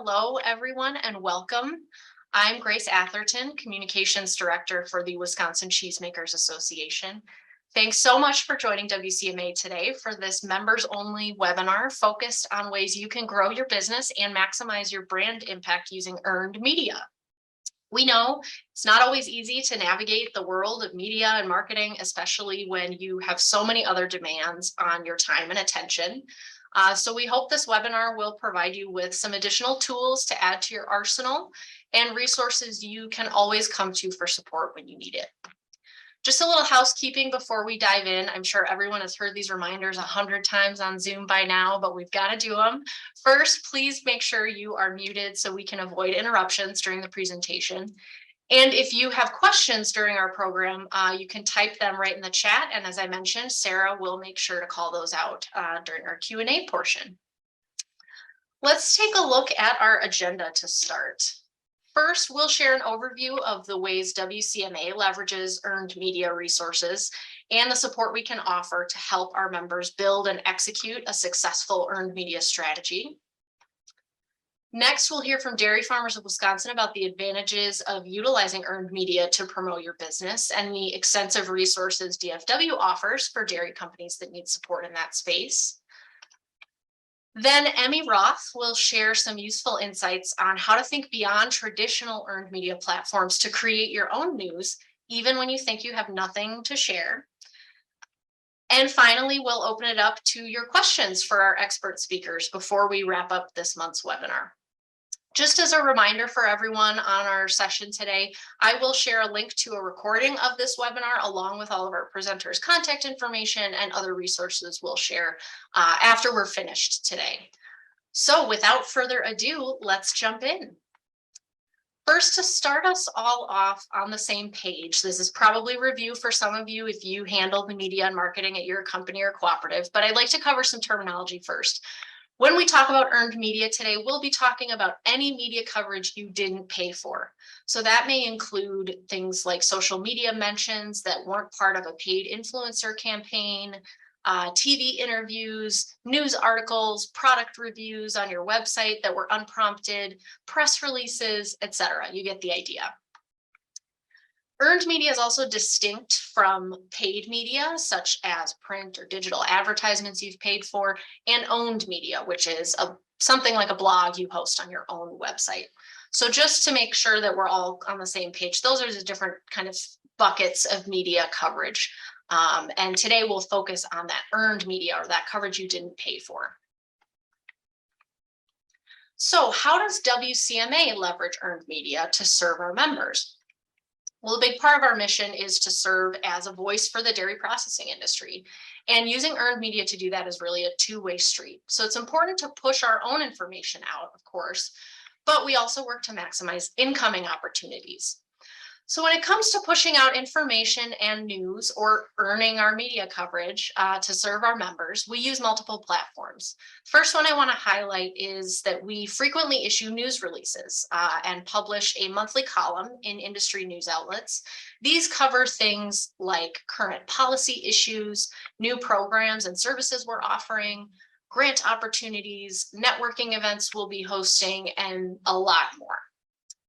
Hello, everyone, and welcome. I'm Grace Atherton, Communications Director for the Wisconsin Cheesemakers Association. Thanks so much for joining WCMA today for this members-only webinar focused on ways you can grow your business and maximize your brand impact using earned media. We know it's not always easy to navigate the world of media and marketing, especially when you have so many other demands on your time and attention. So we hope this webinar will provide you with some additional tools to add to your arsenal and resources you can always come to for support when you need it. Just a little housekeeping before we dive in. I'm sure everyone has heard these reminders 100 times on Zoom by now, but we've got to do them. First, please make sure you are muted so we can avoid interruptions during the presentation. And if you have questions during our program, you can type them right in the chat. And as I mentioned, Sarah will make sure to call those out during our Q&A portion. Let's take a look at our agenda to start. First, we'll share an overview of the ways WCMA leverages earned media resources and the support we can offer to help our members build and execute a successful earned media strategy. Next, we'll hear from dairy farmers of Wisconsin about the advantages of utilizing earned media to promote your business and the extensive resources DFW offers for dairy companies that need support in that space. Then Emmi Roth will share some useful insights on how to think beyond traditional earned media platforms to create your own news, even when you think you have nothing to share. And finally, we'll open it up to your questions for our expert speakers before we wrap up this month's webinar. Just as a reminder for everyone on our session today, I will share a link to a recording of this webinar along with all of our presenters' contact information and other resources we'll share after we're finished today. So without further ado, let's jump in. First, to start us all off on the same page, this is probably review for some of you if you handle the media and marketing at your company or cooperative, but I'd like to cover some terminology first. When we talk about earned media today, we'll be talking about any media coverage you didn't pay for. So that may include things like social media mentions that weren't part of a paid influencer campaign, TV interviews, news articles, product reviews on your website that were unprompted, press releases, etc. You get the idea. Earned media is also distinct from paid media, such as print or digital advertisements you've paid for, and owned media, which is something like a blog you post on your own website. So just to make sure that we're all on the same page, those are the different kind of buckets of media coverage. And today we'll focus on that earned media or that coverage you didn't pay for. So how does WCMA leverage earned media to serve our members? Well, a big part of our mission is to serve as a voice for the dairy processing industry. And using earned media to do that is really a two-way street. So it's important to push our own information out, of course, but we also work to maximize incoming opportunities. So when it comes to pushing out information and news or earning our media coverage to serve our members, we use multiple platforms. First one I want to highlight is that we frequently issue news releases and publish a monthly column in industry news outlets. These cover things like current policy issues, new programs and services we're offering, grant opportunities, networking events we'll be hosting, and a lot more.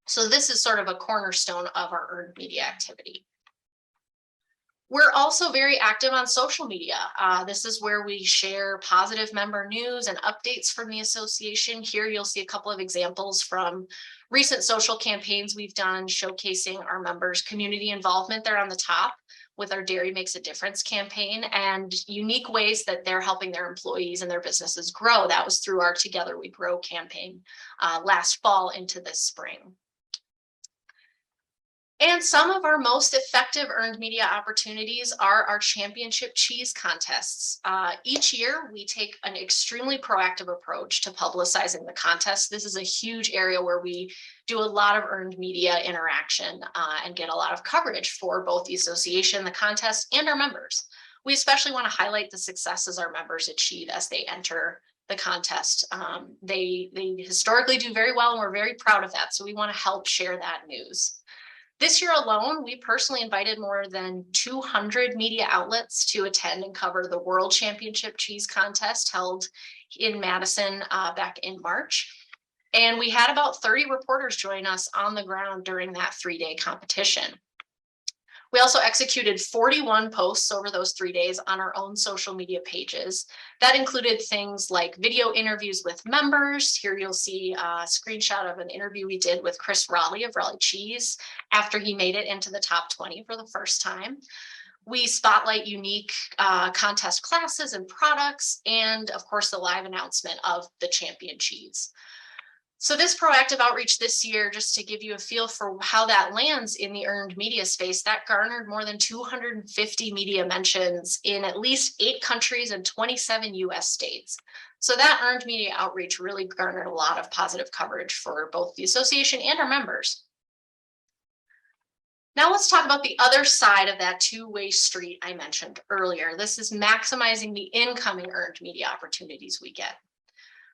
So this is sort of a cornerstone of our earned media activity. We're also very active on social media. This is where we share positive member news and updates from the association. Here you'll see a couple of examples from recent social campaigns we've done showcasing our members' community involvement. They're on the top with our Dairy Makes a Difference campaign and unique ways that they're helping their employees and their businesses grow. That was through our Together We Grow campaign last fall into this spring. And some of our most effective earned media opportunities are our championship cheese contests. Each year, we take an extremely proactive approach to publicizing the contest. This is a huge area where we do a lot of earned media interaction and get a lot of coverage for both the association, the contest, and our members. We especially want to highlight the successes our members achieve as they enter the contest. They historically do very well, and we're very proud of that. So we want to help share that news. This year alone, we personally invited more than 200 media outlets to attend and cover the World Championship Cheese Contest held in Madison back in March. And we had about 30 reporters join us on the ground during that 3-day competition. We also executed 41 posts over those 3 days on our own social media pages. That included things like video interviews with members. Here you'll see a screenshot of an interview we did with Chris Raleigh of Raleigh Cheese after he made it into the top 20 for the first time. We spotlight unique contest classes and products, and of course, the live announcement of the champion cheese. So this proactive outreach this year, just to give you a feel for how that lands in the earned media space, that garnered more than 250 media mentions in at least 8 countries and 27 US states. So that earned media outreach really garnered a lot of positive coverage for both the association and our members. Now let's talk about the other side of that two-way street I mentioned earlier. This is maximizing the incoming earned media opportunities we get.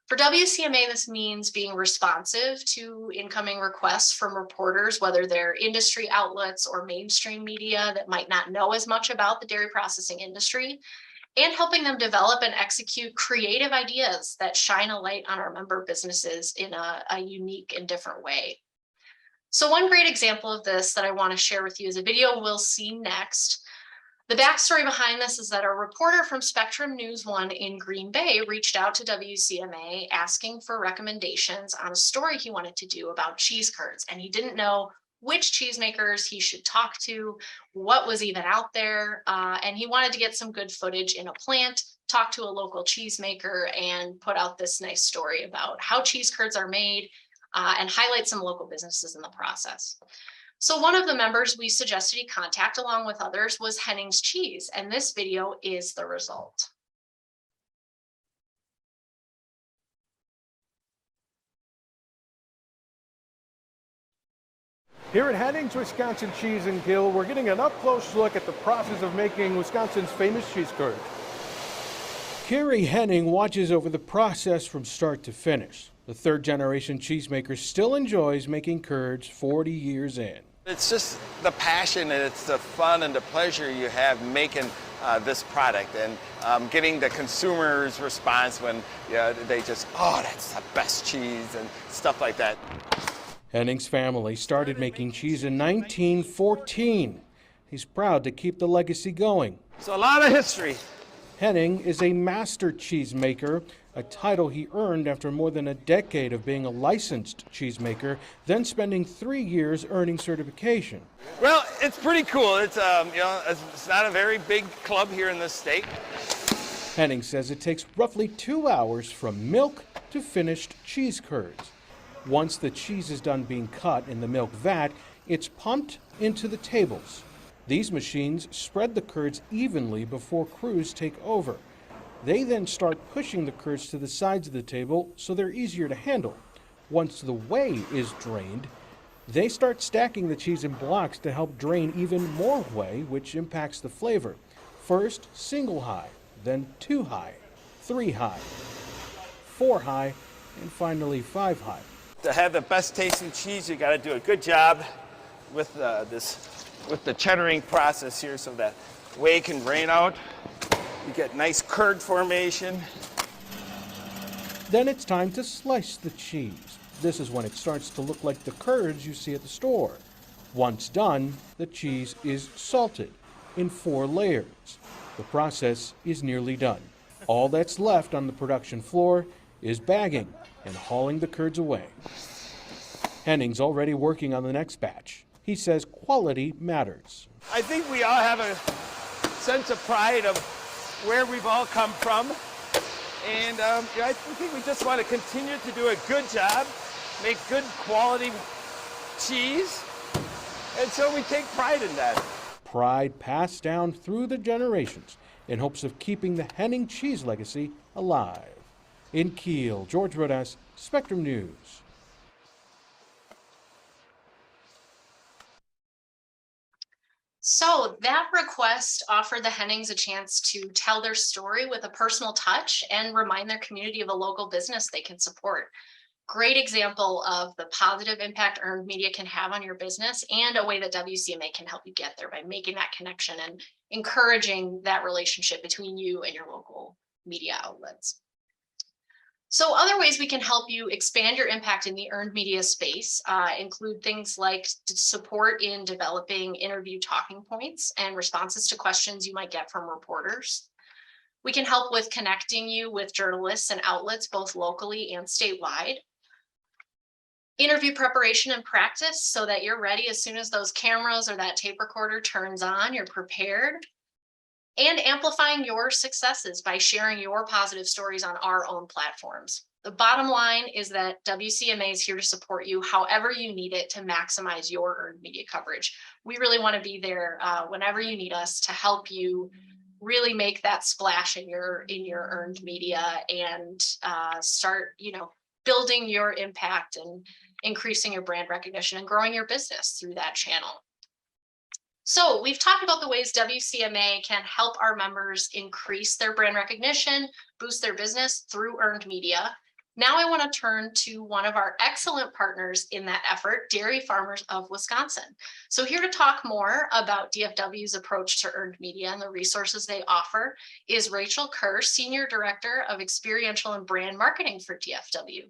For WCMA, this means being responsive to incoming requests from reporters, whether they're industry outlets or mainstream media that might not know as much about the dairy processing industry, and helping them develop and execute creative ideas that shine a light on our member businesses in a unique and different way. So one great example of this that I want to share with you is a video we'll see next. The backstory behind this is that a reporter from Spectrum News 1 in Green Bay reached out to WCMA asking for recommendations on a story he wanted to do about cheese curds, and he didn't know which cheesemakers he should talk to, what was even out there, and he wanted to get some good footage in a plant, talk to a local cheesemaker, and put out this nice story about how cheese curds are made and highlight some local businesses in the process. So one of the members we suggested he contact, along with others, was Henning's Cheese, and this video is the result. Here at Henning's Wisconsin Cheese and Gill, we're getting an up-close look at the process of making Wisconsin's famous cheese curd. Carrie Henning watches over the process from start to finish. The third-generation cheesemaker still enjoys making curds 40 years in. It's just the passion and it's the fun and the pleasure you have making this product and getting the consumer's response when they just, oh, that's the best cheese and stuff like that. Henning's family started making cheese in 1914. He's proud to keep the legacy going. So a lot of history. Henning is a master cheesemaker, a title he earned after more than a decade of being a licensed cheesemaker, then spending 3 years earning certification. Well, it's pretty cool. It's it's not a very big club here in this state. Henning says it takes roughly 2 hours from milk to finished cheese curds. Once the cheese is done being cut in the milk vat, it's pumped into the tables. These machines spread the curds evenly before crews take over. They then start pushing the curds to the sides of the table so they're easier to handle. Once the whey is drained, they start stacking the cheese in blocks to help drain even more whey, which impacts the flavor. First, single high, then 2 high, 3 high, 4 high, and finally 5 high. To have the best tasting cheese, you got to do a good job with the cheddaring process here so that whey can drain out. You get nice curd formation. Then it's time to slice the cheese. This is when it starts to look like the curds you see at the store. Once done, the cheese is salted in 4 layers. The process is nearly done. All that's left on the production floor is bagging and hauling the curds away. Henning's already working on the next batch. He says quality matters. I think we all have a sense of pride of where we've all come from. And I think we just want to continue to do a good job, make good quality cheese. And so we take pride in that. Pride passed down through the generations in hopes of keeping the Henning cheese legacy alive. In Kiel, George Rodas, Spectrum News. So that request offered the Hennings a chance to tell their story with a personal touch and remind their community of a local business they can support. Great example of the positive impact earned media can have on your business and a way that WCMA can help you get there by making that connection and encouraging that relationship between you and your local media outlets. So other ways we can help you expand your impact in the earned media space include things like support in developing interview talking points and responses to questions you might get from reporters. We can help with connecting you with journalists and outlets, both locally and statewide. Interview preparation and practice so that you're ready as soon as those cameras or that tape recorder turns on, you're prepared. And amplifying your successes by sharing your positive stories on our own platforms. The bottom line is that WCMA is here to support you however you need it to maximize your earned media coverage. We really want to be there whenever you need us to help you really make that splash in your earned media and start, building your impact and increasing your brand recognition and growing your business through that channel. So we've talked about the ways WCMA can help our members increase their brand recognition, boost their business through earned media. Now I want to turn to one of our excellent partners in that effort, Dairy Farmers of Wisconsin. So here to talk more about DFW's approach to earned media and the resources they offer is Rachel Kerr, Senior Director of Experiential and Brand Marketing for DFW.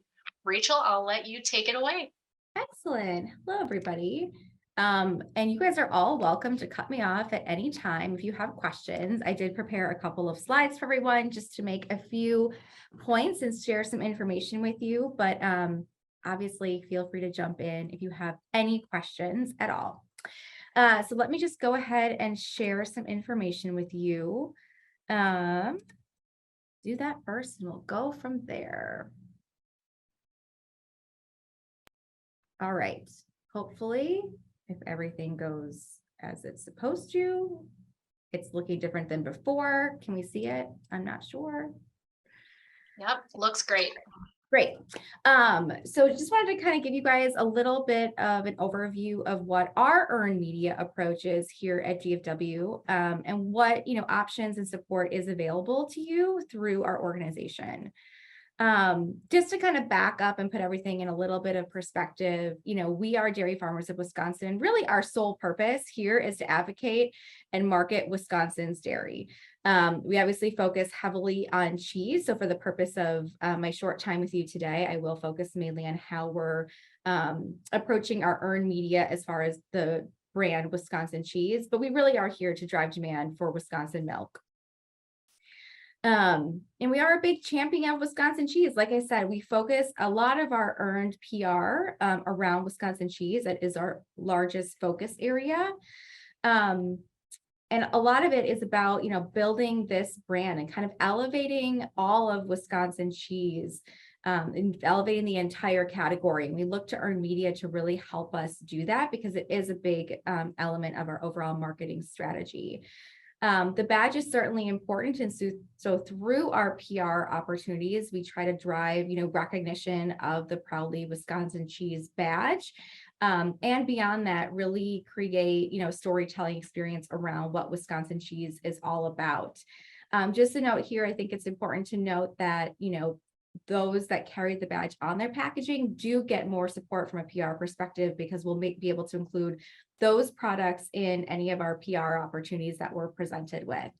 Rachel, I'll let you take it away. Excellent. Hello, everybody. And you guys are all welcome to cut me off at any time if you have questions. I did prepare a couple of slides for everyone just to make a few points and share some information with you, but obviously feel free to jump in if you have any questions at all. So let me just go ahead and share some information with you. Do that first and we'll go from there. All right, hopefully, if everything goes as it's supposed to, it's looking different than before. Can we see it? I'm not sure. Yep, looks great. Great. So just wanted to kind of give you guys a little bit of an overview of what our earned media approach is here at DFW and what options and support is available to you through our organization. Just to kind of back up and put everything in a little bit of perspective, we are Dairy Farmers of Wisconsin. Really, our sole purpose here is to advocate and market Wisconsin's dairy. We obviously focus heavily on cheese. So for the purpose of my short time with you today, I will focus mainly on how we're approaching our earned media as far as the brand Wisconsin cheese, but we really are here to drive demand for Wisconsin milk. And we are a big champion of Wisconsin cheese. Like I said, we focus a lot of our earned PR around Wisconsin cheese. That is our largest focus area. And a lot of it is about, building this brand and kind of elevating all of Wisconsin cheese and elevating the entire category. And we look to earned media to really help us do that because it is a big element of our overall marketing strategy. The badge is certainly important. And so through our PR opportunities, we try to drive, recognition of the Proudly Wisconsin Cheese badge. And beyond that, really create, storytelling experience around what Wisconsin cheese is all about. Just a note here, I think it's important to note that, those that carry the badge on their packaging do get more support from a PR perspective because we'll be able to include those products in any of our PR opportunities that we're presented with.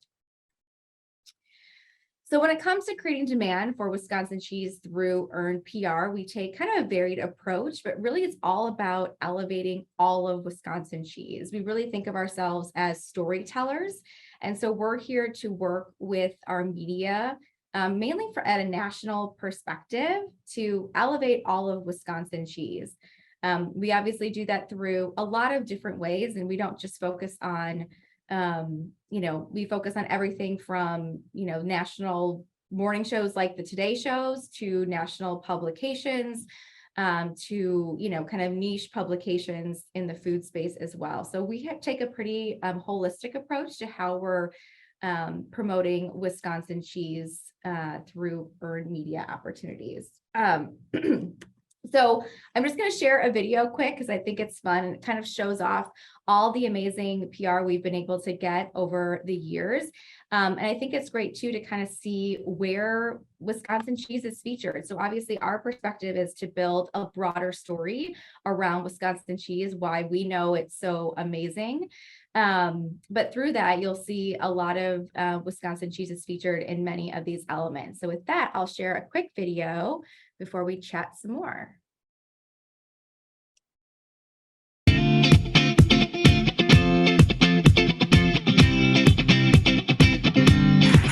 So when it comes to creating demand for Wisconsin cheese through earned PR, we take kind of a varied approach, but really it's all about elevating all of Wisconsin cheese. We really think of ourselves as storytellers. And so we're here to work with our media mainly at a national perspective to elevate all of Wisconsin cheese. We obviously do that through a lot of different ways, and we don't just focus on, we focus on everything from, national morning shows like the Today shows to national publications to, kind of niche publications in the food space as well. So we take a pretty holistic approach to how we're promoting Wisconsin cheese through earned media opportunities. So I'm just going to share a video quick because I think it's fun. It kind of shows off all the amazing PR we've been able to get over the years. And I think it's great too to kind of see where Wisconsin cheese is featured. So obviously our perspective is to build a broader story around Wisconsin cheese, why we know it's so amazing. But through that, you'll see a lot of Wisconsin cheeses featured in many of these elements. So with that, I'll share a quick video before we chat some more.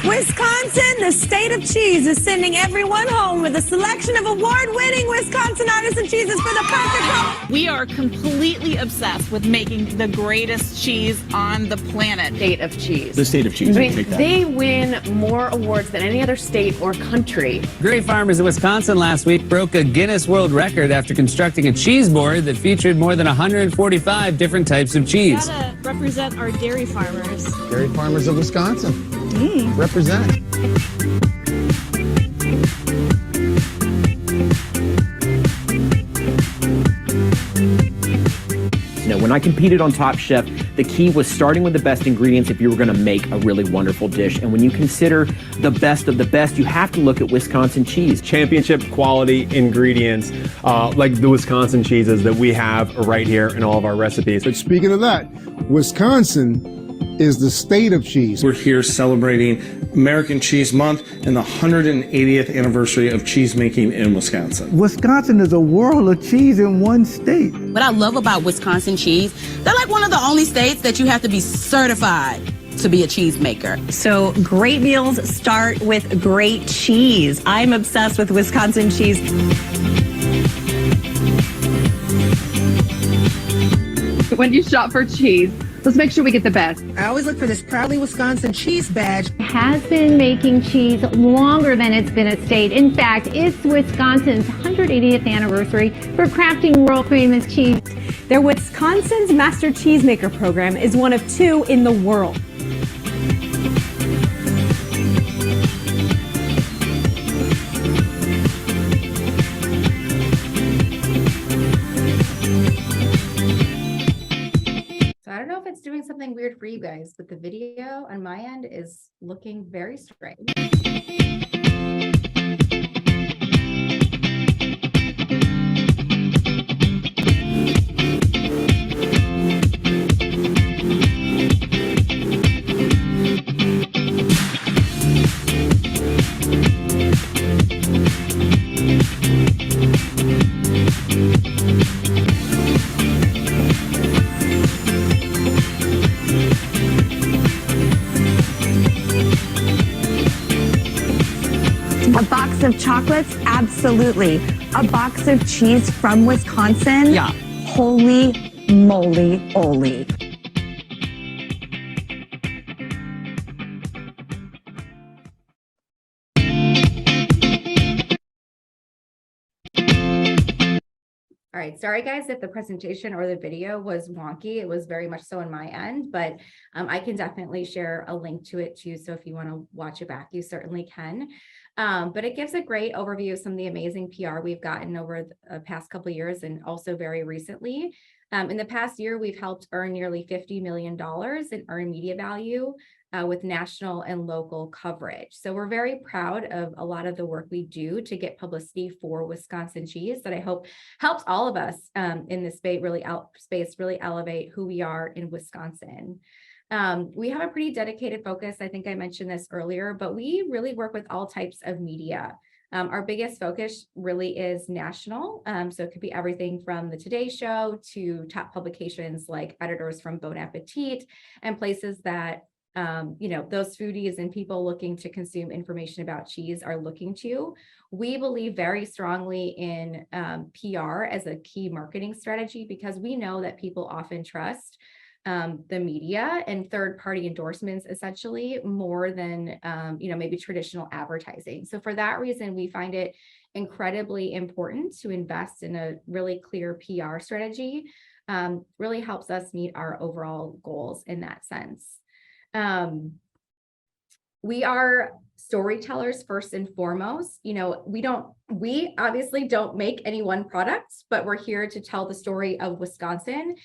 Wisconsin, the state of cheese, is sending everyone home with a selection of award-winning Wisconsin artisan cheeses for the perfect home. We are completely obsessed with making the greatest cheese on the planet. State of cheese. The state of cheese. They win more awards than any other state or country. Grape farmers in Wisconsin last week broke a Guinness World Record after constructing a cheese board that featured more than 145 different types of cheese. Gotta represent our dairy farmers. Dairy farmers of Wisconsin. Represent. When I competed on Top Chef, the key was starting with the best ingredients if you were going to make a really wonderful dish. And when you consider the best of the best, you have to look at Wisconsin cheese. Championship quality ingredients, like the Wisconsin cheeses that we have right here in all of our recipes. But speaking of that, Wisconsin is the state of cheese. We're here celebrating American Cheese Month and the 180th anniversary of cheese making in Wisconsin. Wisconsin is a world of cheese in one state. What I love about Wisconsin cheese, they're like one of the only states that you have to be certified to be a cheesemaker. So great meals start with great cheese. I'm obsessed with Wisconsin cheese. When you shop for cheese, let's make sure we get the best. I always look for this Proudly Wisconsin cheese badge. Has been making cheese longer than it's been a state. In fact, it's Wisconsin's 180th anniversary for crafting world famous cheese. Their Wisconsin's Master Cheesemaker program is one of 2 in the world. I don't know if it's doing something weird for you guys, but the video on my end is looking very strange. A box of chocolates? Absolutely. A box of cheese from Wisconsin? Yeah. Holy moly, Oli. All right, sorry guys if the presentation or the video was wonky. It was very much so on my end, but I can definitely share a link to it too. So if you want to watch it back, you certainly can. But it gives a great overview of some of the amazing PR we've gotten over the past couple of years and also very recently. In the past year, we've helped earn nearly $50 million in earned media value with national and local coverage. So we're very proud of a lot of the work we do to get publicity for Wisconsin cheese that I hope helps all of us in this space really elevate who we are in Wisconsin. We have a pretty dedicated focus. I think I mentioned this earlier, but we really work with all types of media. Our biggest focus really is national. So it could be everything from the Today Show to top publications like editors from Bon Appetit and places that those foodies and people looking to consume information about cheese are looking to. We believe very strongly in PR as a key marketing strategy because we know that people often trust the media and third-party endorsements essentially more than maybe traditional advertising. So for that reason, we find it incredibly important to invest in a really clear PR strategy. Really helps us meet our overall goals in that sense. We are storytellers first and foremost. You know, we obviously don't make any one product, but we're here to tell the story of Wisconsin.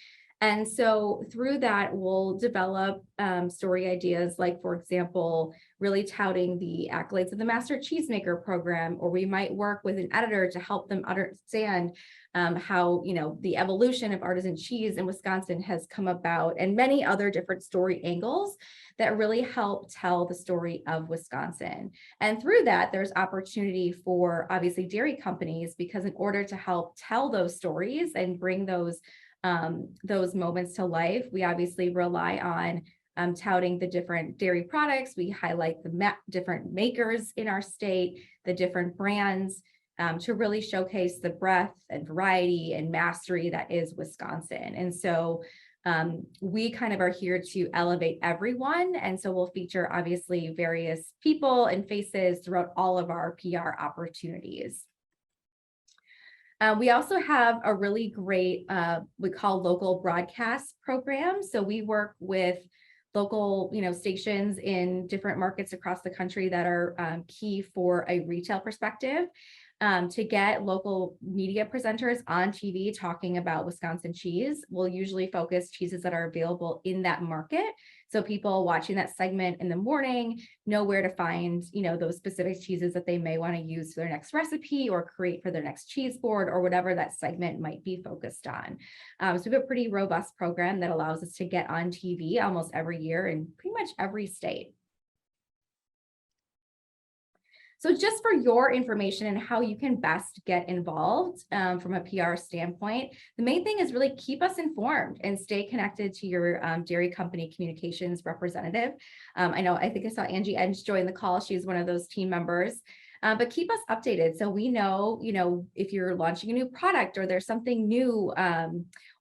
And so through that, we'll develop story ideas like, for example, really touting the accolades of the Master Cheesemaker program, or we might work with an editor to help them understand how, you know, the evolution of artisan cheese in Wisconsin has come about, and many other different story angles that really help tell the story of Wisconsin. And through that, there's opportunity for obviously dairy companies, because in order to help tell those stories and bring those moments to life, we obviously rely on touting the different dairy products. We highlight the different makers in our state, the different brands, to really showcase the breadth and variety and mastery that is Wisconsin. And so we kind of are here to elevate everyone. And so we'll feature obviously various people and faces throughout all of our PR opportunities. We also have a really great, we call local broadcast program. So we work with local, you know, stations in different markets across the country that are key for a retail perspective, to get local media presenters on TV talking about Wisconsin cheese. We'll usually focus cheeses that are available in that market, so people watching that segment in the morning know where to find, you know, those specific cheeses that they may want to use for their next recipe or create for their next cheese board, or whatever that segment might be focused on. So we have a pretty robust program that allows us to get on TV almost every year in pretty much every state. So just for your information and how you can best get involved from a PR standpoint, the main thing is really keep us informed and stay connected to your dairy company communications representative. I think I saw Angie Edge join the call. She's one of those team members. But keep us updated so we know, you know, if you're launching a new product or there's something new,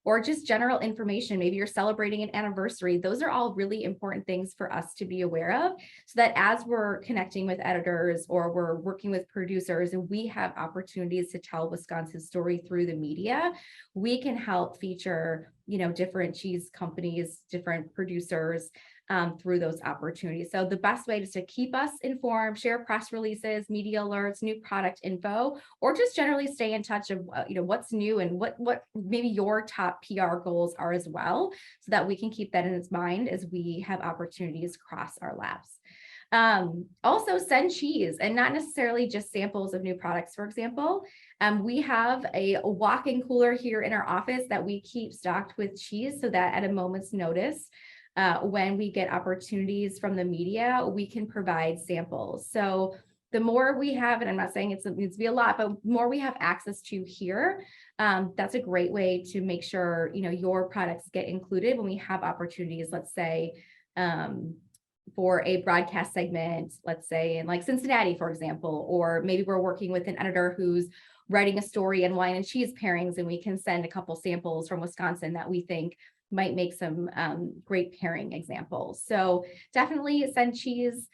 or just general information, maybe you're celebrating an anniversary. Those are all really important things for us to be aware of, so that as we're connecting with editors or we're working with producers and we have opportunities to tell Wisconsin's story through the media, we can help feature, you know, different cheese companies, different producers, through those opportunities. So the best way is to keep us informed, share press releases, media alerts, new product info, or just generally stay in touch of you know, what's new and what maybe your top PR goals are as well, so that we can keep that in its mind as we have opportunities across our labs. Also send cheese, and not necessarily just samples of new products. For example, we have a walk-in cooler here in our office that we keep stocked with cheese, so that at a moment's notice, when we get opportunities from the media, we can provide samples. So the more we have, and I'm not saying it needs to be a lot, but the more we have access to here, that's a great way to make sure, you know, your products get included when we have opportunities, let's say, for a broadcast segment, let's say in like Cincinnati, for example, or maybe we're working with an editor who's writing a story in wine and cheese pairings, and we can send a couple samples from Wisconsin that we think might make some great pairing examples. So definitely send cheese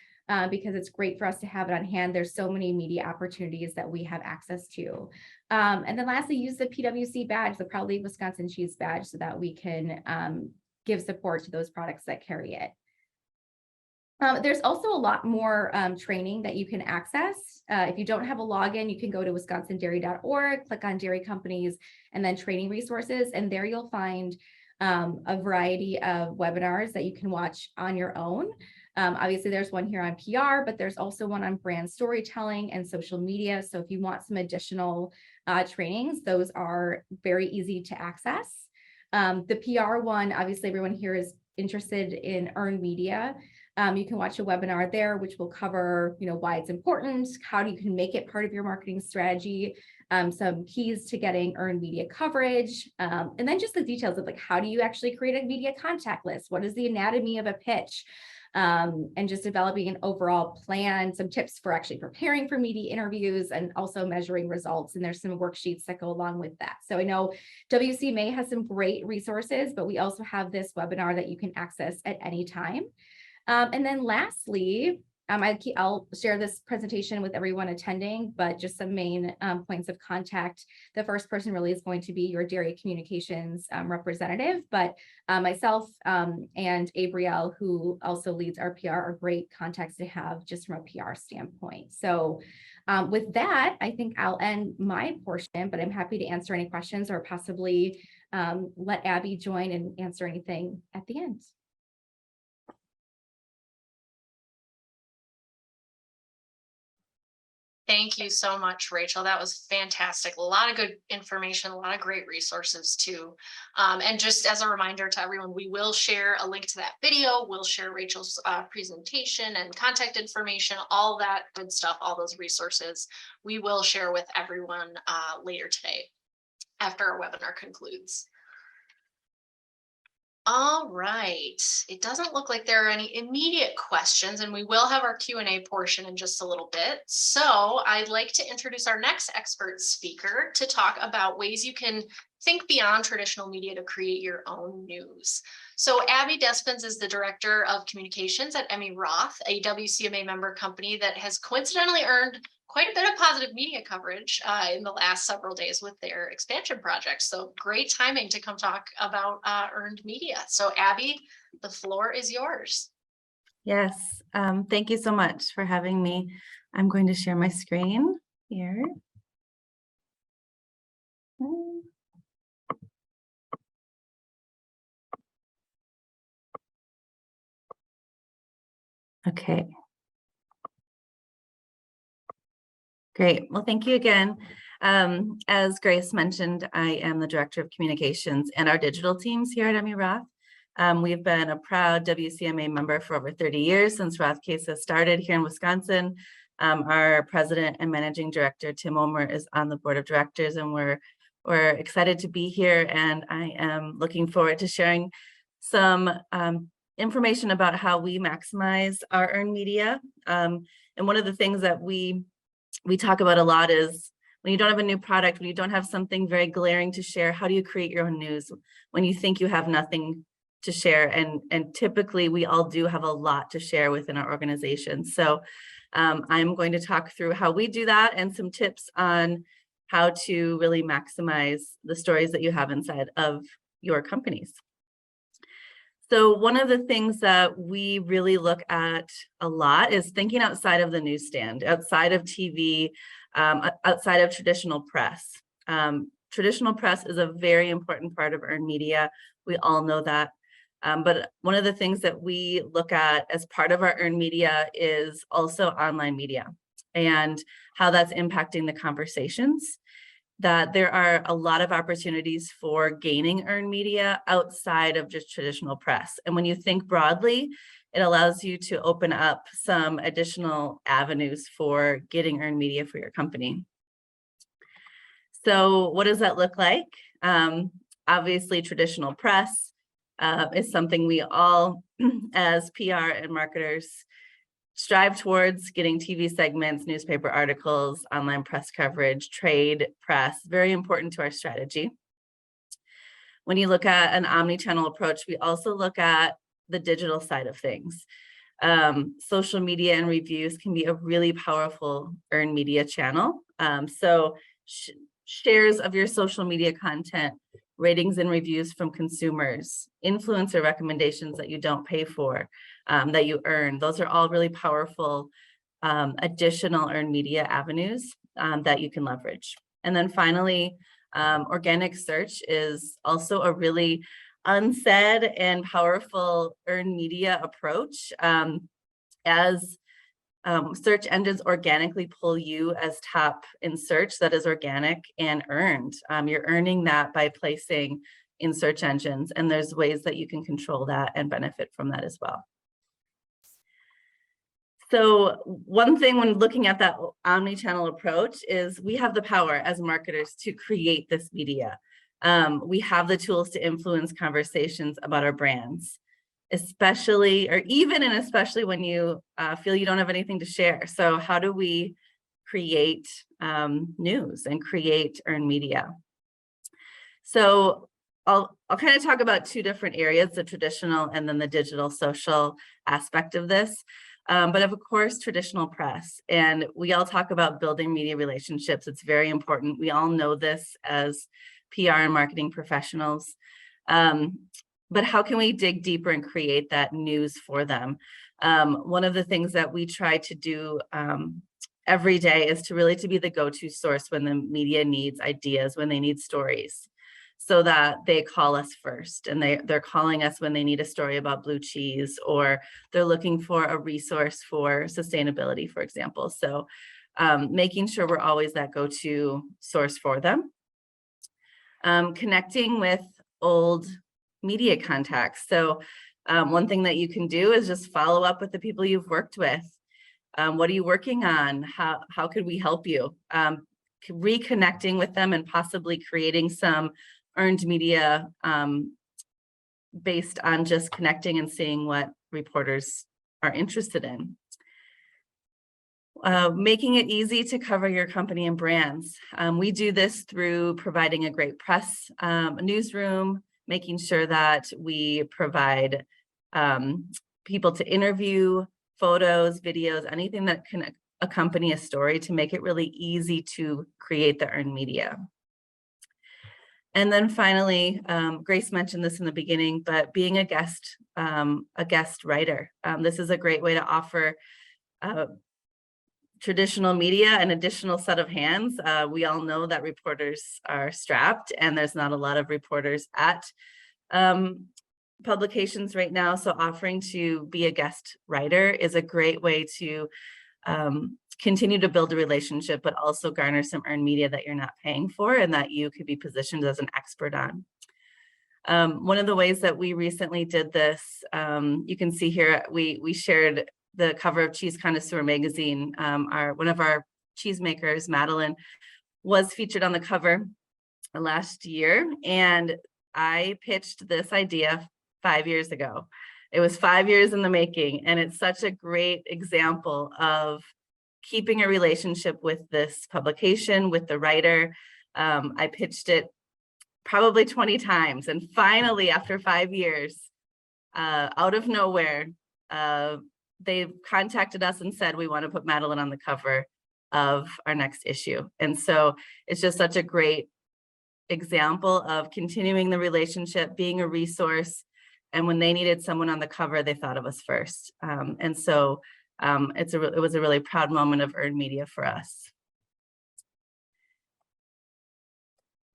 because it's great for us to have it on hand. There's so many media opportunities that we have access to. And then lastly, use the PWC badge, the Proudly Wisconsin Cheese badge, so that we can give support to those products that carry it. There's also a lot more training that you can access. If you don't have a login, you can go to wisconsindairy.org, click on dairy companies, and then training resources. And there you'll find a variety of webinars that you can watch on your own. Obviously, there's one here on PR, but there's also one on brand storytelling and social media. So if you want some additional trainings, those are very easy to access. The PR one, obviously, everyone here is interested in earned media. You can watch a webinar there, which will cover, you know, why it's important, how you can make it part of your marketing strategy, some keys to getting earned media coverage, and then just the details of like, how do you actually create a media contact list? What is the anatomy of a pitch? And just developing an overall plan, some tips for actually preparing for media interviews and also measuring results. And there's some worksheets that go along with that. So I know WCMA has some great resources, but we also have this webinar that you can access at any time. And then lastly, I'll share this presentation with everyone attending, but just some main points of contact. The first person really is going to be your dairy communications representative, but myself and Abrielle, who also leads our PR, are great contacts to have just from a PR standpoint. So with that, I think I'll end my portion, but I'm happy to answer any questions or possibly let Abby join and answer anything at the end. Thank you so much, Rachel. That was fantastic. A lot of good information, a lot of great resources too. And just as a reminder to everyone, we will share a link to that video. We'll share Rachel's presentation and contact information, all that good stuff, all those resources we will share with everyone later today after our webinar concludes. All right, it doesn't look like there are any immediate questions, and we will have our Q&A portion in just a little bit. So I'd like to introduce our next expert speaker to talk about ways you can think beyond traditional media to create your own news. So Abby Despins is the Director of Communications at Emmi Roth, a WCMA member company that has coincidentally earned quite a bit of positive media coverage in the last several days with their expansion projects. So great timing to come talk about earned media. So Abby, the floor is yours. Yes, thank you so much for having me. I'm going to share my screen here. Okay. Great. Well, thank you again. As Grace mentioned, I am the Director of Communications and our digital teams here at Emmi Roth. We've been a proud WCMA member for over 30 years since Roth Casa started here in Wisconsin. Our President and Managing Director, Tim Omer, is on the Board of Directors, and we're excited to be here, and I am looking forward to sharing some information about how we maximize our earned media. And one of the things that we talk about a lot is when you don't have a new product, when you don't have something very glaring to share, how do you create your own news when you think you have nothing to share? And typically we all do have a lot to share within our organization. So I'm going to talk through how we do that and some tips on how to really maximize the stories that you have inside of your companies. So one of the things that we really look at a lot is thinking outside of the newsstand, outside of TV, outside of traditional press. Traditional press is a very important part of earned media. We all know that. But one of the things that we look at as part of our earned media is also online media and how that's impacting the conversations. That there are a lot of opportunities for gaining earned media outside of just traditional press. And when you think broadly, it allows you to open up some additional avenues for getting earned media for your company. So what does that look like? Obviously, traditional press is something we all, as PR and marketers, strive towards getting TV segments, newspaper articles, online press coverage, trade press, very important to our strategy. When you look at an omni-channel approach, we also look at the digital side of things. Social media and reviews can be a really powerful earned media channel. So shares of your social media content, ratings and reviews from consumers, influencer recommendations that you don't pay for, that you earn. Those are all really powerful additional earned media avenues that you can leverage. And then finally, organic search is also a really unsaid and powerful earned media approach. As search engines organically pull you as top in search, that is organic and earned. You're earning that by placing in search engines, and there's ways that you can control that and benefit from that as well. So one thing when looking at that omni-channel approach is we have the power as marketers to create this media. We have the tools to influence conversations about our brands, especially, or even and especially when you feel you don't have anything to share. So how do we create news and create earned media? So I'll kind of talk about two different areas, the traditional and then the digital social aspect of this. but of course, traditional press. And we all talk about building media relationships. It's very important. We all know this as PR and marketing professionals. But how can we dig deeper and create that news for them? One of the things that we try to do every day is to really be the go-to source when the media needs ideas, when they need stories, so that they call us first. And they're calling us when they need a story about blue cheese, or they're looking for a resource for sustainability, for example. So making sure we're always that go-to source for them. Connecting with old media contacts. So one thing that you can do is just follow up with the people you've worked with. What are you working on? How could we help you? Reconnecting with them and possibly creating some earned media based on just connecting and seeing what reporters are interested in. Making it easy to cover your company and brands. We do this through providing a great press newsroom, making sure that we provide people to interview, photos, videos, anything that can accompany a story to make it really easy to create the earned media. And then finally, Grace mentioned this in the beginning, but being a guest writer. This is a great way to offer traditional media an additional set of hands. We all know that reporters are strapped, and there's not a lot of reporters at publications right now. So offering to be a guest writer is a great way to continue to build a relationship, but also garner some earned media that you're not paying for and that you could be positioned as an expert on. One of the ways that we recently did this, you can see here, we shared the cover of Cheese Connoisseur magazine. One of our cheesemakers, Madeline, was featured on the cover last year, and I pitched this idea 5 years ago. It was 5 years in the making, and it's such a great example of keeping a relationship with this publication, with the writer. I pitched it probably 20 times, and finally, after 5 years, out of nowhere, they contacted us and said, we want to put Madeline on the cover of our next issue. And so it's just such a great example of continuing the relationship, being a resource. And when they needed someone on the cover, they thought of us first. And so it was a really proud moment of earned media for us.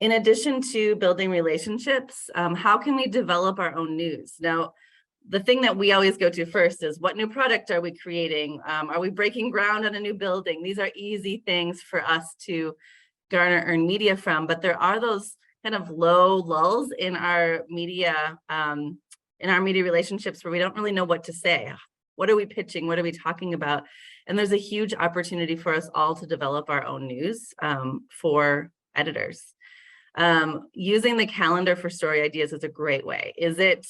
In addition to building relationships, how can we develop our own news? Now, the thing that we always go to first is, what new product are we creating? Are we breaking ground on a new building? These are easy things for us to garner earned media from, but there are those kind of low lulls in our media relationships where we don't really know what to say. What are we pitching? What are we talking about? And there's a huge opportunity for us all to develop our own news for editors. Using the calendar for story ideas is a great way. Is it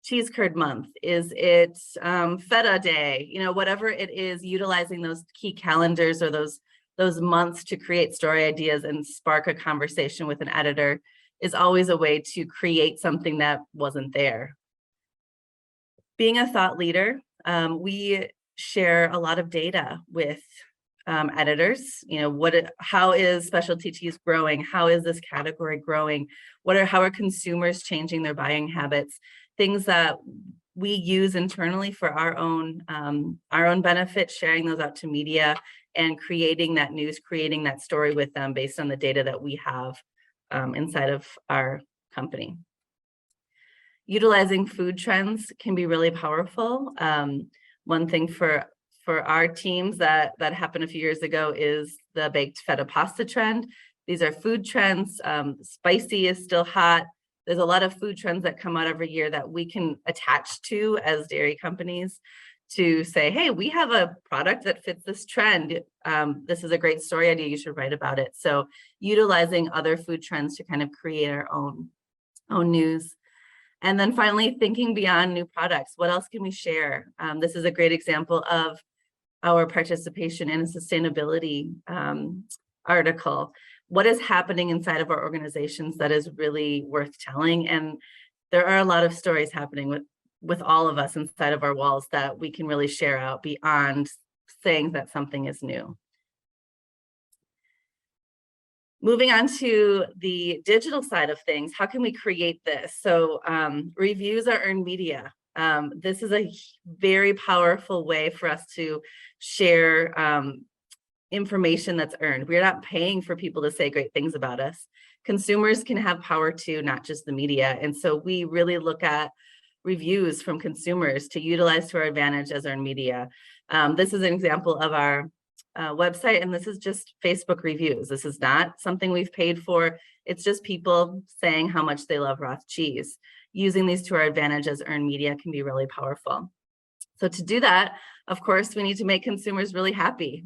Cheese Curd Month? Is it Feta Day? You know, whatever it is, utilizing those key calendars or those months to create story ideas and spark a conversation with an editor is always a way to create something that wasn't there. Being a thought leader, we share a lot of data with editors. You know, how is specialty cheese growing? How is this category growing? How are consumers changing their buying habits? Things that we use internally for our own benefit, sharing those out to media and creating that news, creating that story with them based on the data that we have inside of our company. Utilizing food trends can be really powerful. One thing for our teams that happened a few years ago is the baked feta pasta trend. These are food trends. Spicy is still hot. There's a lot of food trends that come out every year that we can attach to as dairy companies to say, hey, we have a product that fits this trend. This is a great story idea. You should write about it. So utilizing other food trends to kind of create our own news. And then finally, thinking beyond new products. What else can we share? This is a great example of our participation in a sustainability article. What is happening inside of our organizations that is really worth telling? And there are a lot of stories happening with all of us inside of our walls that we can really share out beyond saying that something is new. Moving on to the digital side of things, how can we create this? So reviews are earned media. This is a very powerful way for us to share information that's earned. We're not paying for people to say great things about us. Consumers can have power too, not just the media. And so we really look at reviews from consumers to utilize to our advantage as earned media. This is an example of our website, and this is just Facebook reviews. This is not something we've paid for. It's just people saying how much they love Roth cheese. Using these to our advantage as earned media can be really powerful. So to do that, of course, we need to make consumers really happy.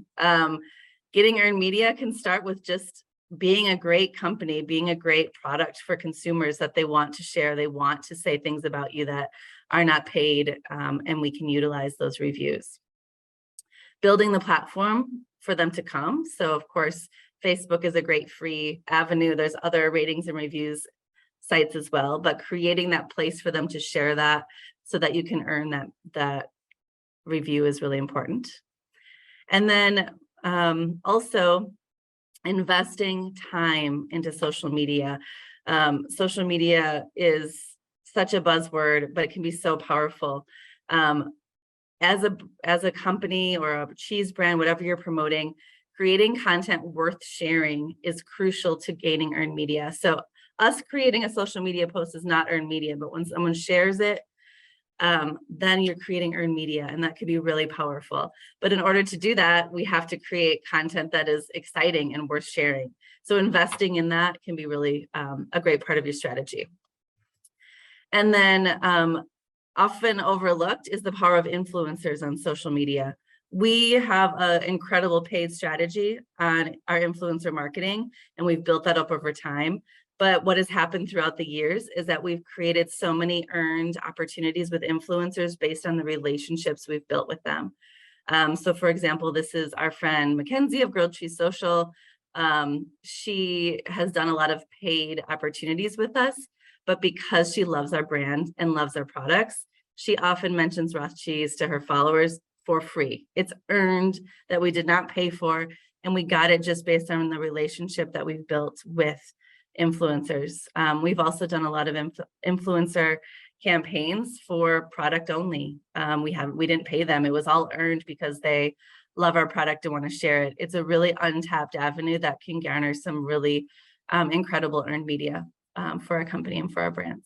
Getting earned media can start with just being a great company, being a great product for consumers that they want to share. They want to say things about you that are not paid, and we can utilize those reviews. Building the platform for them to come. So of course, Facebook is a great free avenue. There's other ratings and reviews sites as well, but creating that place for them to share that so that you can earn that review is really important. And then also investing time into social media. Social media is such a buzzword, but it can be so powerful. As a company or a cheese brand, whatever you're promoting, creating content worth sharing is crucial to gaining earned media. So us creating a social media post is not earned media, but when someone shares it, then you're creating earned media, and that could be really powerful. But in order to do that, we have to create content that is exciting and worth sharing. So investing in that can be really a great part of your strategy. And then often overlooked is the power of influencers on social media. We have an incredible paid strategy on our influencer marketing, and we've built that up over time. But what has happened throughout the years is that we've created so many earned opportunities with influencers based on the relationships we've built with them. So for example, this is our friend Mackenzie of Grilled Cheese Social. She has done a lot of paid opportunities with us, but because she loves our brand and loves our products, she often mentions Roth cheese to her followers for free. It's earned, that we did not pay for, and we got it just based on the relationship that we've built with influencers. We've also done a lot of influencer campaigns for product only. We didn't pay them. It was all earned because they love our product and want to share it. It's a really untapped avenue that can garner some really incredible earned media for our company and for our brands.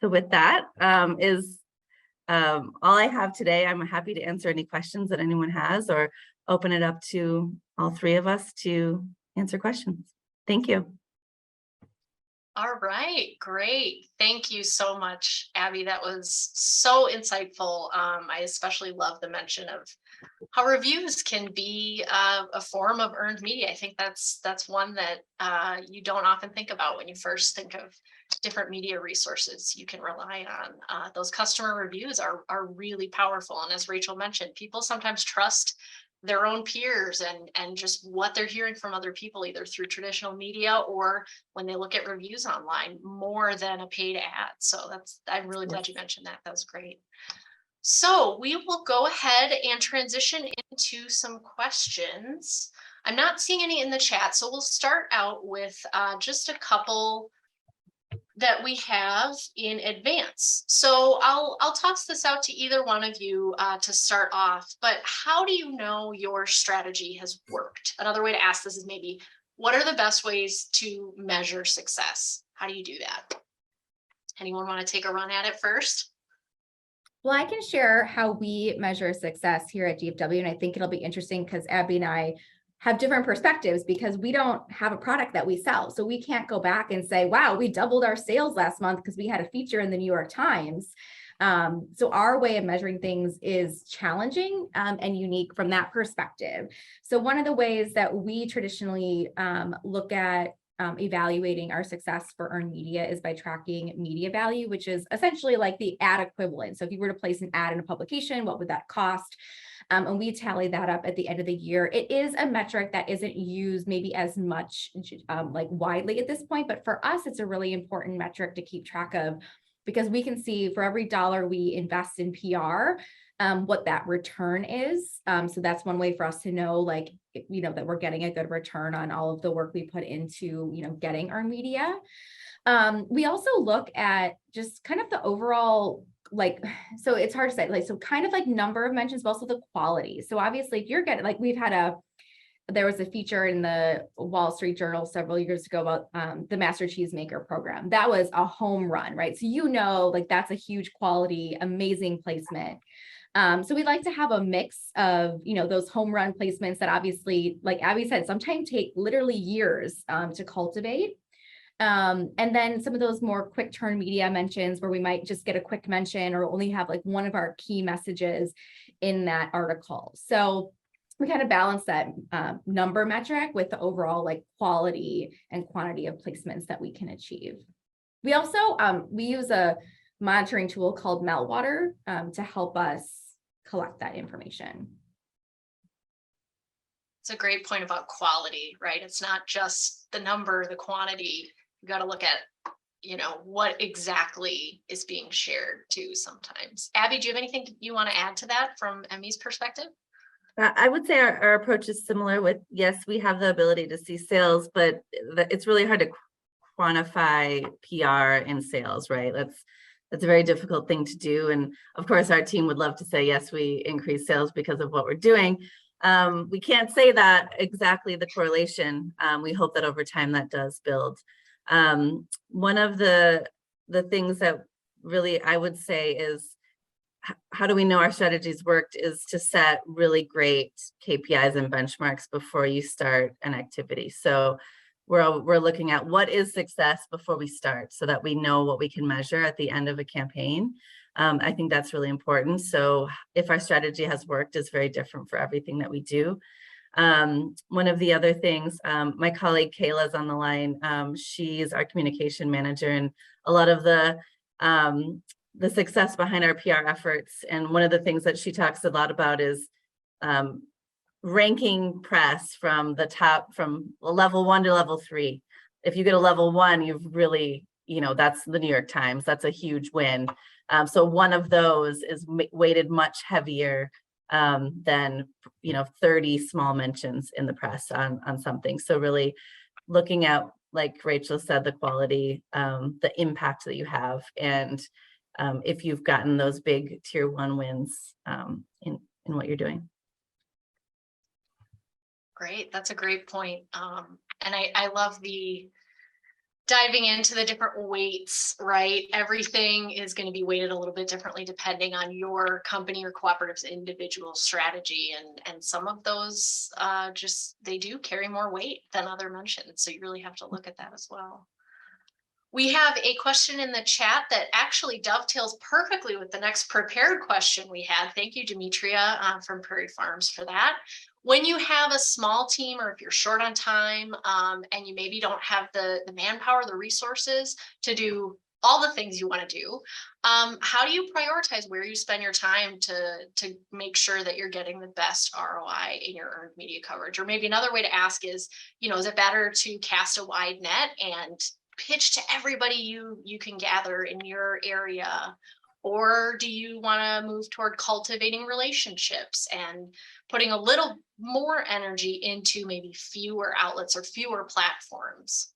So with that is all I have today. I'm happy to answer any questions that anyone has, or open it up to all three of us to answer questions. Thank you. All right, great. Thank you so much, Abby. That was so insightful. I especially love the mention of how reviews can be a form of earned media. I think that's one that you don't often think about when you first think of different media resources you can rely on. Those customer reviews are really powerful. And as Rachel mentioned, people sometimes trust their own peers and just what they're hearing from other people, either through traditional media or when they look at reviews online, more than a paid ad. So I'm really glad you mentioned that. That was great. So we will go ahead and transition into some questions. I'm not seeing any in the chat, so we'll start out with just a couple that we have in advance. So I'll toss this out to either one of you to start off, but how do you know your strategy has worked? Another way to ask this is maybe, what are the best ways to measure success? How do you do that? Anyone want to take a run at it first? Well, I can share how we measure success here at DFW, and I think it'll be interesting because Abby and I have different perspectives because we don't have a product that we sell. So we can't go back and say, wow, we doubled our sales last month because we had a feature in the New York Times. So our way of measuring things is challenging and unique from that perspective. So one of the ways that we traditionally look at evaluating our success for earned media is by tracking media value, which is essentially like the ad equivalent. So if you were to place an ad in a publication, what would that cost? And we tally that up at the end of the year. It is a metric that isn't used maybe as much like widely at this point, but for us, it's a really important metric to keep track of, because we can see for every dollar we invest in PR, what that return is. So that's one way for us to know, like, that we're getting a good return on all of the work we put into, getting our media. We also look at just kind of the overall, so it's hard to say, so kind of like number of mentions, but also the quality. So obviously if you're getting, there was a feature in the Wall Street Journal several years ago about the Master Cheesemaker program. That was a home run, right? So, that's a huge quality, amazing placement. So we like to have a mix of, those home run placements that obviously, like Abby said, sometimes take literally years to cultivate. And then some of those more quick turn media mentions where we might just get a quick mention or only have one of our key messages in that article. So we kind of balance that number metric with the overall quality and quantity of placements that we can achieve. We also, we use a monitoring tool called Meltwater to help us collect that information. It's a great point about quality, right? It's not just the number, the quantity. You got to look at, what exactly is being shared too sometimes. Abby, do you have anything you want to add to that from Emmi's perspective? I would say our approach is similar with, yes, we have the ability to see sales, but it's really hard to quantify PR in sales, right? That's a very difficult thing to do. And of course, our team would love to say, yes, we increase sales because of what we're doing. We can't say that exactly the correlation. We hope that over time that does build. One of the things that really I would say is, how do we know our strategies worked, is to set really great KPIs and benchmarks before you start an activity. So we're looking at what is success before we start, so that we know what we can measure at the end of a campaign. I think that's really important. So if our strategy has worked, is very different for everything that we do. One of the other things, my colleague Kayla's on the line. She's our communication manager, and a lot of the success behind our PR efforts. And one of the things that she talks a lot about is ranking press from the top, from level 1 to level 3. If you get a level 1, you've really, that's the New York Times. That's a huge win. So one of those is weighted much heavier than 30 small mentions in the press on something. So really looking at, like Rachel said, the quality, the impact that you have, and if you've gotten those big tier 1 wins in what you're doing. Great, that's a great point. And I love the diving into the different weights, right? Everything is going to be weighted a little bit differently depending on your company or cooperative's individual strategy. And some of those they do carry more weight than other mentions. So you really have to look at that as well. We have a question in the chat that actually dovetails perfectly with the next prepared question we had. Thank you, Demetria from Prairie Farms, for that. When you have a small team, or if you're short on time and you maybe don't have the manpower, the resources to do all the things you want to do, how do you prioritize where you spend your time to make sure that you're getting the best ROI in your earned media coverage? Or maybe another way to ask is, is it better to cast a wide net and pitch to everybody you can gather in your area? Or do you want to move toward cultivating relationships and putting a little more energy into maybe fewer outlets or fewer platforms?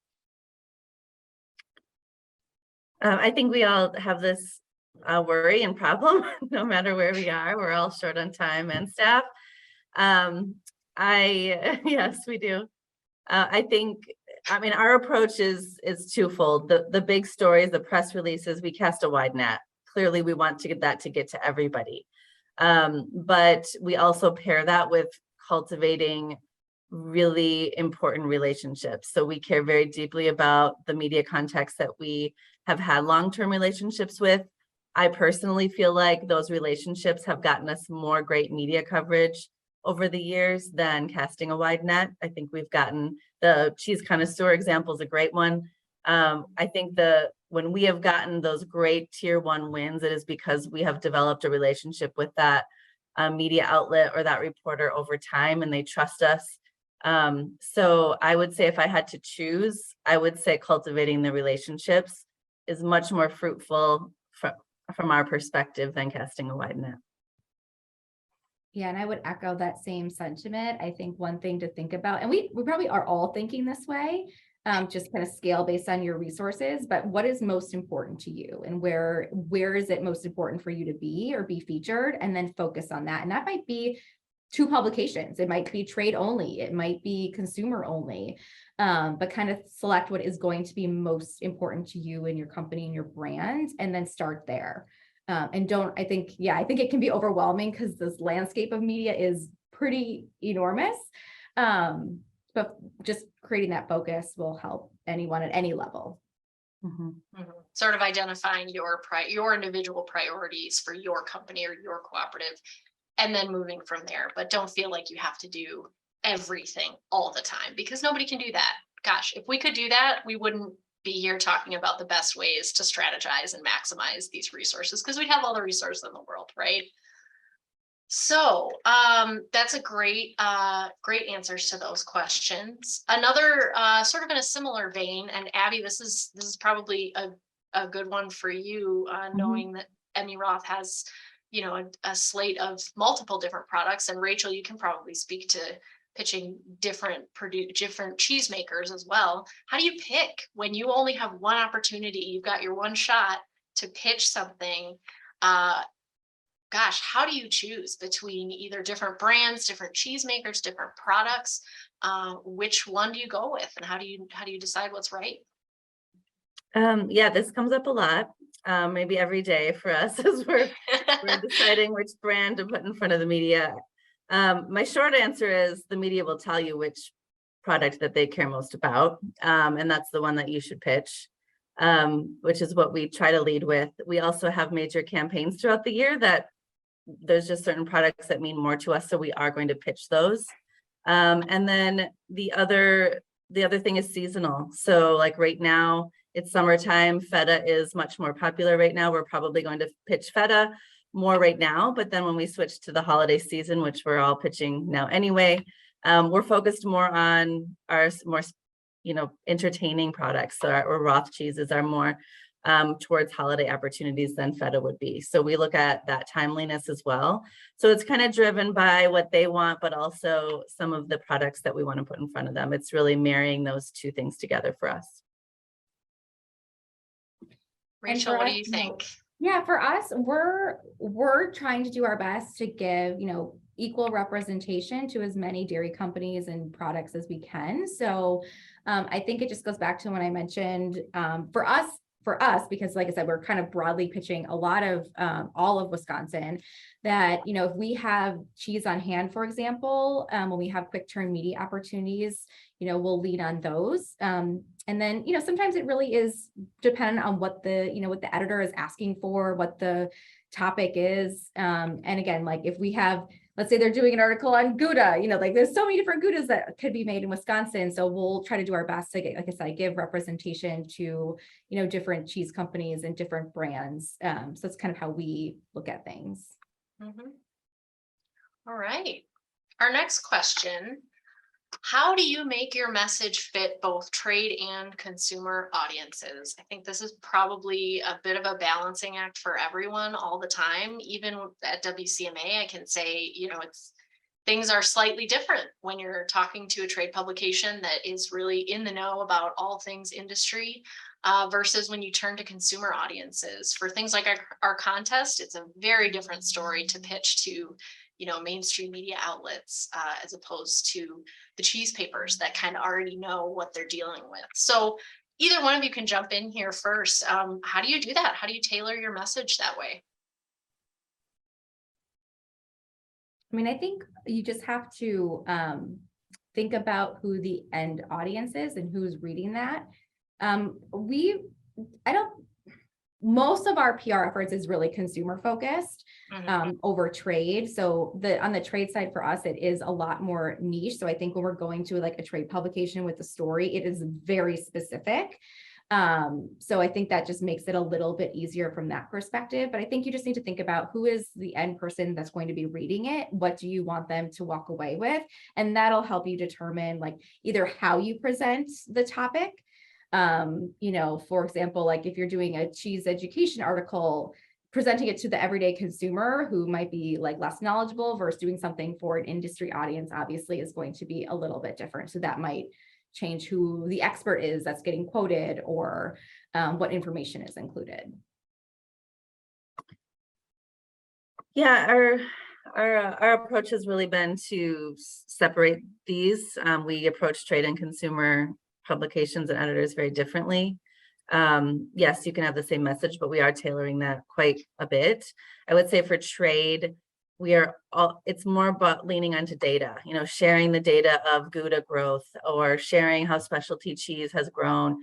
I think we all have this worry and problem, no matter where we are. We're all short on time and staff. Yes, we do. Our approach is twofold. The big stories, the press releases, we cast a wide net. Clearly, we want to get to everybody. But we also pair that with cultivating really important relationships. So we care very deeply about the media contacts that we have had long-term relationships with. I personally feel like those relationships have gotten us more great media coverage over the years than casting a wide net. I think we've gotten, the cheese connoisseur example is a great one. I think when we have gotten those great tier 1 wins, it is because we have developed a relationship with that media outlet or that reporter over time, and they trust us. So I would say if I had to choose, I would say cultivating the relationships is much more fruitful from our perspective than casting a wide net. Yeah, and I would echo that same sentiment. I think one thing to think about, and we probably are all thinking this way, just kind of scale based on your resources, but what is most important to you, and where is it most important for you to be or be featured, and then focus on that. And that might be 2 publications, it might be trade only, it might be consumer only, but kind of select what is going to be most important to you and your company and your brand, and then start there. And I think it can be overwhelming because this landscape of media is pretty enormous. But just creating that focus will help anyone at any level. Sort of identifying your individual priorities for your company or your cooperative, and then moving from there. But don't feel like you have to do everything all the time, because nobody can do that. Gosh, if we could do that, we wouldn't be here talking about the best ways to strategize and maximize these resources, because we'd have all the resources in the world, right? So that's a great answers to those questions. Another sort of in a similar vein, and Abby, this is probably a good one for you, knowing that Emmi Roth has, a slate of multiple different products, and Rachel, you can probably speak to pitching different cheesemakers as well. How do you pick when you only have one opportunity? You've got your one shot to pitch something. Gosh, how do you choose between either different brands, different cheesemakers, different products? Which one do you go with, and how do you decide what's right? Yeah, this comes up a lot, maybe every day for us as we're deciding which brand to put in front of the media. My short answer is the media will tell you which product that they care most about, and that's the one that you should pitch, which is what we try to lead with. We also have major campaigns throughout the year that there's just certain products that mean more to us, so we are going to pitch those. And then the other thing is seasonal. So like right now, it's summertime. Feta is much more popular right now. We're probably going to pitch feta more right now, but then when we switch to the holiday season, which we're all pitching now anyway, we're focused more on our more, entertaining products. So our Roth cheeses are more towards holiday opportunities than feta would be. So we look at that timeliness as well. So it's kind of driven by what they want, but also some of the products that we want to put in front of them. It's really marrying those 2 things together for us. Rachel, what do you think? Yeah, for us, we're trying to do our best to give, equal representation to as many dairy companies and products as we can. So I think it just goes back to when I mentioned for us, because like I said, we're kind of broadly pitching a lot of all of Wisconsin, that, if we have cheese on hand, for example, when we have quick turn media opportunities, we'll lead on those. And then, sometimes it really is dependent on what the editor is asking for, what the topic is. And again, like if we have, let's say they're doing an article on Gouda, there's so many different Goudas that could be made in Wisconsin. So we'll try to do our best to get, like I said, give representation to, different cheese companies and different brands. So it's kind of how we look at things. All right. Our next question: how do you make your message fit both trade and consumer audiences? I think this is probably a bit of a balancing act for everyone all the time. Even at WCMA, I can say, things are slightly different when you're talking to a trade publication that is really in the know about all things industry versus when you turn to consumer audiences. For things like our contest, it's a very different story to pitch to mainstream media outlets as opposed to the cheese papers that kind of already know what they're dealing with. So either one of you can jump in here first. How do you do that? How do you tailor your message that way? I mean, I think you just have to think about who the end audience is and who's reading that. Most of our PR efforts is really consumer focused over trade. So on the trade side for us, it is a lot more niche. So I think when we're going to like a trade publication with a story, it is very specific. So I think that just makes it a little bit easier from that perspective. But I think you just need to think about who is the end person that's going to be reading it. What do you want them to walk away with? And that'll help you determine like either how you present the topic. You know, for example, like if you're doing a cheese education article, presenting it to the everyday consumer who might be like less knowledgeable versus doing something for an industry audience obviously is going to be a little bit different. So that might change who the expert is that's getting quoted or what information is included. Yeah, our approach has really been to separate these. We approach trade and consumer publications and editors very differently. Yes, you can have the same message, but we are tailoring that quite a bit. I would say for trade, it's more about leaning onto data, you know, sharing the data of Gouda growth or sharing how specialty cheese has grown.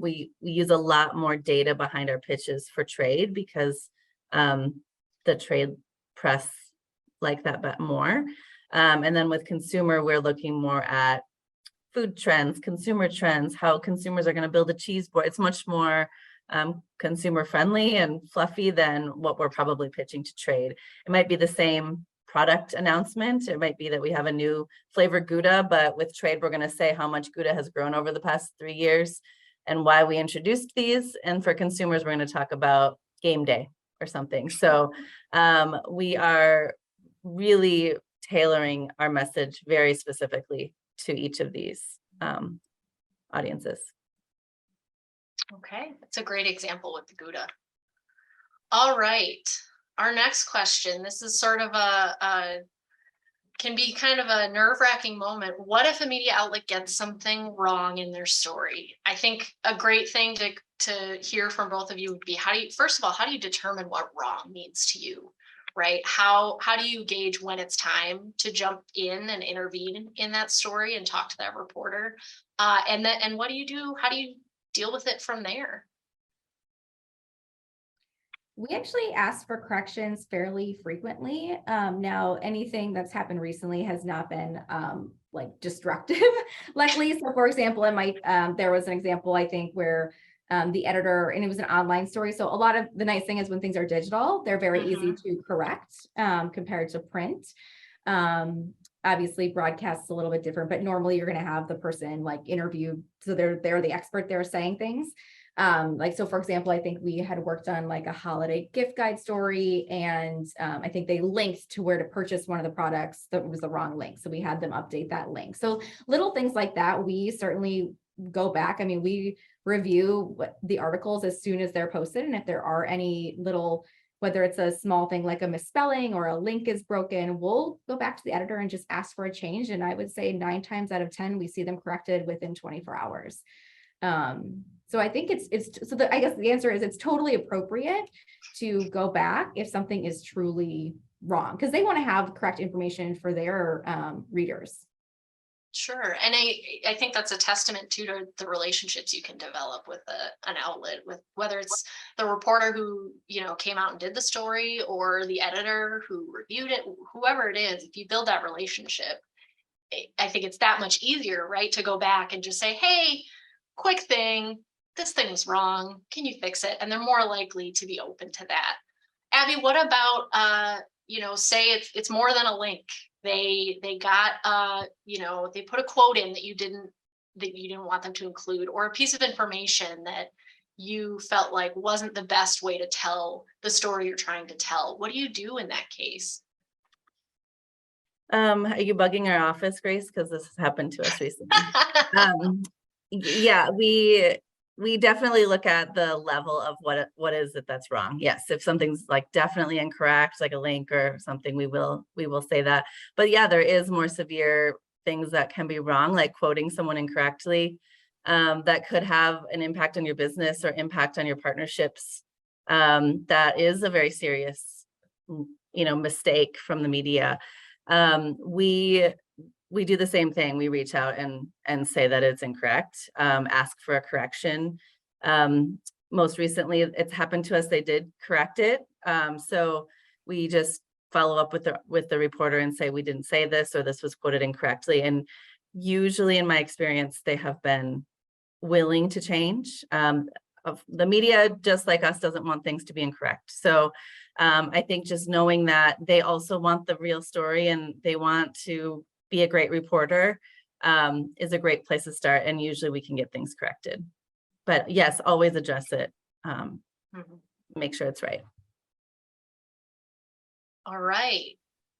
We use a lot more data behind our pitches for trade because the trade press like that but more. And then with consumer, we're looking more at food trends, consumer trends, how consumers are going to build a cheese board. It's much more consumer friendly and fluffy than what we're probably pitching to trade. It might be the same product announcement. It might be that we have a new flavor Gouda, but with trade, we're going to say how much Gouda has grown over the past 3 years and why we introduced these. And for consumers, we're going to talk about game day or something. So we are really tailoring our message very specifically to each of these audiences. Okay, that's a great example with the Gouda. All right, our next question. This is sort of can be kind of a nerve-wracking moment. What if a media outlet gets something wrong in their story? I think a great thing to hear from both of you would be, first of all, how do you determine what wrong means to you, right? How do you gauge when it's time to jump in and intervene in that story and talk to that reporter? And what do you do? How do you deal with it from there? We actually ask for corrections fairly frequently. Now, anything that's happened recently has not been like destructive, luckily. So for example, there was an example, I think, where the editor, and it was an online story. So a lot of the nice thing is when things are digital, they're very easy to correct compared to print. Obviously broadcast is a little bit different, but normally you're going to have the person like interviewed. So they're the expert, they're saying things. So for example, I think we had worked on like a holiday gift guide story, and I think they linked to where to purchase one of the products that was the wrong link. So we had them update that link. So little things like that, we certainly go back. I mean, we review the articles as soon as they're posted. And if there are any little, whether it's a small thing like a misspelling or a link is broken, we'll go back to the editor and just ask for a change. And I would say 9 times out of 10, we see them corrected within 24 hours. So I think I guess the answer is it's totally appropriate to go back if something is truly wrong, because they want to have correct information for their readers. Sure. And I think that's a testament to the relationships you can develop with an outlet, with whether it's the reporter who, came out and did the story or the editor who reviewed it, whoever it is. If you build that relationship, I think it's that much easier, right? To go back and just say, hey, quick thing, this thing was wrong. Can you fix it? And they're more likely to be open to that. Abby, what about, say it's more than a link. They got, they put a quote in that you didn't want them to include, or a piece of information that you felt like wasn't the best way to tell the story you're trying to tell. What do you do in that case? Are you bugging our office, Grace? Because this has happened to us recently. Yeah, we definitely look at the level of what is it that's wrong. Yes, if something's like definitely incorrect, like a link or something, we will say that. But yeah, there is more severe things that can be wrong, like quoting someone incorrectly, that could have an impact on your business or impact on your partnerships. That is a very serious, mistake from the media. We do the same thing. We reach out and say that it's incorrect, ask for a correction. Most recently, it's happened to us. They did correct it. So we just follow up with the reporter and say, we didn't say this, or this was quoted incorrectly. And usually in my experience, they have been willing to change. Of the media, just like us, doesn't want things to be incorrect. So I think just knowing that they also want the real story and they want to be a great reporter is a great place to start. And usually we can get things corrected. But yes, always address it. Make sure it's right. All right.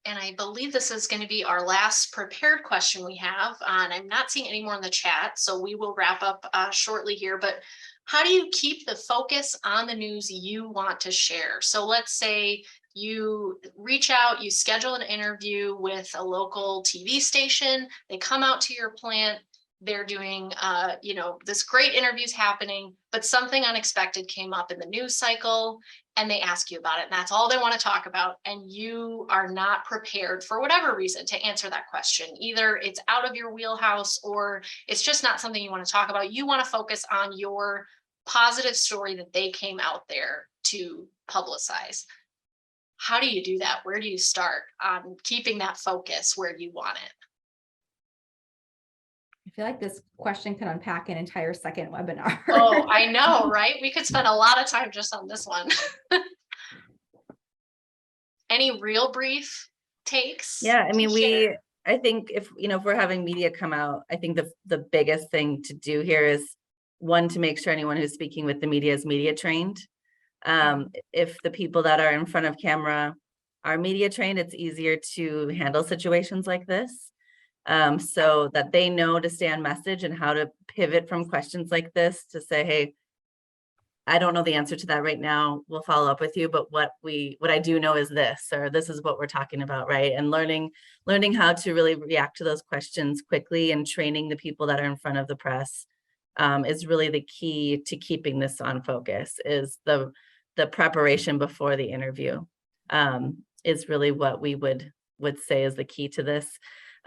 And I believe this is going to be our last prepared question we have. And I'm not seeing any more in the chat, so we will wrap up shortly here. But how do you keep the focus on the news you want to share? So let's say you reach out, you schedule an interview with a local TV station, they come out to your plant, they're doing, this great interview's happening, but something unexpected came up in the news cycle and they ask you about it. And that's all they want to talk about. And you are not prepared for whatever reason to answer that question. Either it's out of your wheelhouse or it's just not something you want to talk about. You want to focus on your positive story that they came out there to publicize. How do you do that? Where do you start on keeping that focus where you want it? I feel like this question can unpack an entire second webinar. Oh, I know, right? We could spend a lot of time just on this one. Any real brief takes? Yeah, I mean, I think if we're having media come out, I think the biggest thing to do here is, one, to make sure anyone who's speaking with the media is media trained. If the people that are in front of camera are media trained, it's easier to handle situations like this. So that they know to stay on message and how to pivot from questions like this to say, hey, I don't know the answer to that right now. We'll follow up with you, but what I do know is this, or this is what we're talking about, right? And learning how to really react to those questions quickly and training the people that are in front of the press is really the key to keeping this on focus. Is the preparation before the interview is really what we would say is the key to this.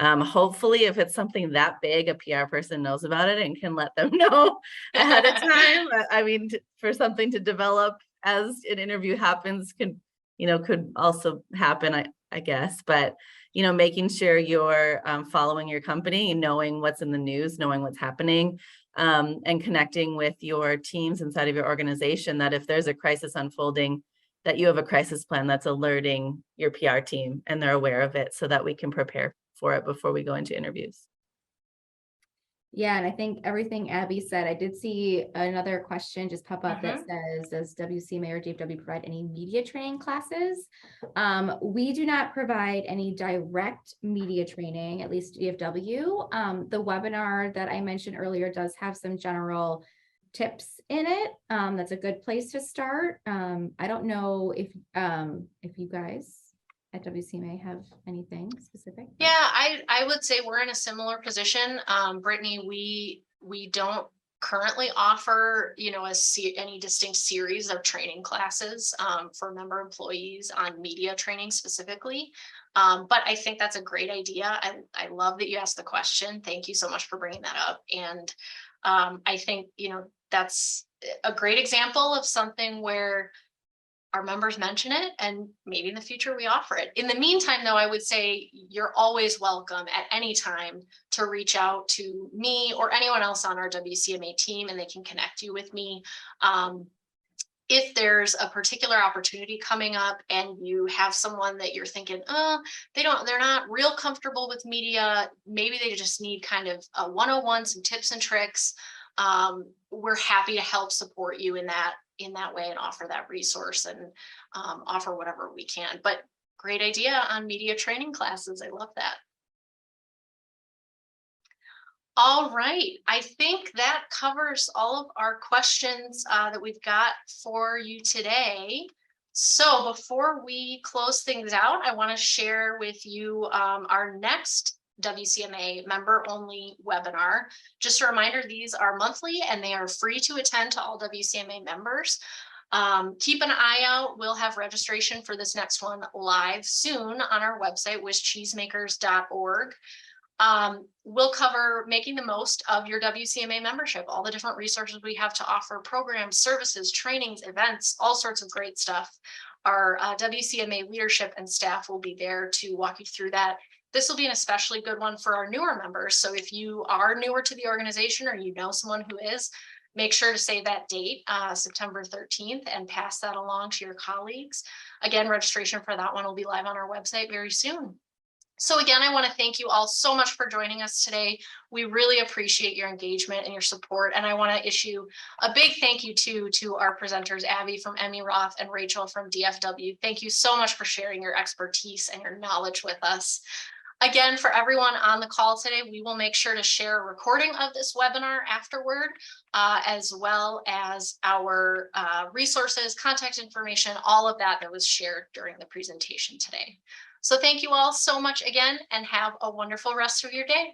Hopefully, if it's something that big, a PR person knows about it and can let them know ahead of time. I mean, for something to develop as an interview happens could also happen, I guess. But, making sure you're following your company, knowing what's in the news, knowing what's happening, and connecting with your teams inside of your organization, that if there's a crisis unfolding, that you have a crisis plan that's alerting your PR team and they're aware of it so that we can prepare for it before we go into interviews. Yeah, and I think everything Abby said, I did see another question just pop up that says, does WCMA or DFW provide any media training classes? We do not provide any direct media training, at least DFW. The webinar that I mentioned earlier does have some general tips in it. That's a good place to start. I don't know if you guys at WCMA have anything specific? Yeah, I would say we're in a similar position. Brittany, we don't currently offer, any distinct series of training classes for member employees on media training specifically. But I think that's a great idea. I love that you asked the question. Thank you so much for bringing that up. And I think, that's a great example of something where our members mention it and maybe in the future we offer it. In the meantime, though, I would say you're always welcome at any time to reach out to me or anyone else on our WCMA team, and they can connect you with me. If there's a particular opportunity coming up and you have someone that you're thinking, they're not real comfortable with media, maybe they just need kind of a 101, some tips and tricks. We're happy to help support you in that way and offer that resource and offer whatever we can. But great idea on media training classes. I love that. All right, I think that covers all of our questions that we've got for you today. So before we close things out, I want to share with you our next WCMA member only webinar. Just a reminder, these are monthly and they are free to attend to all WCMA members. Keep an eye out. We'll have registration for this next one live soon on our website, whischeesemakers.org. We'll cover making the most of your WCMA membership, all the different resources we have to offer, programs, services, trainings, events, all sorts of great stuff. Our WCMA leadership and staff will be there to walk you through that. This will be an especially good one for our newer members. So if you are newer to the organization or you know someone who is, make sure to save that date, September 13th, and pass that along to your colleagues. Again, registration for that one will be live on our website very soon. So again, I want to thank you all so much for joining us today. We really appreciate your engagement and your support. And I want to issue a big thank you to our presenters, Abby from Emmi Roth and Rachel from DFW. Thank you so much for sharing your expertise and your knowledge with us. Again, for everyone on the call today, we will make sure to share a recording of this webinar afterward, as well as our resources, contact information, all of that was shared during the presentation today. So thank you all so much again, and have a wonderful rest of your day.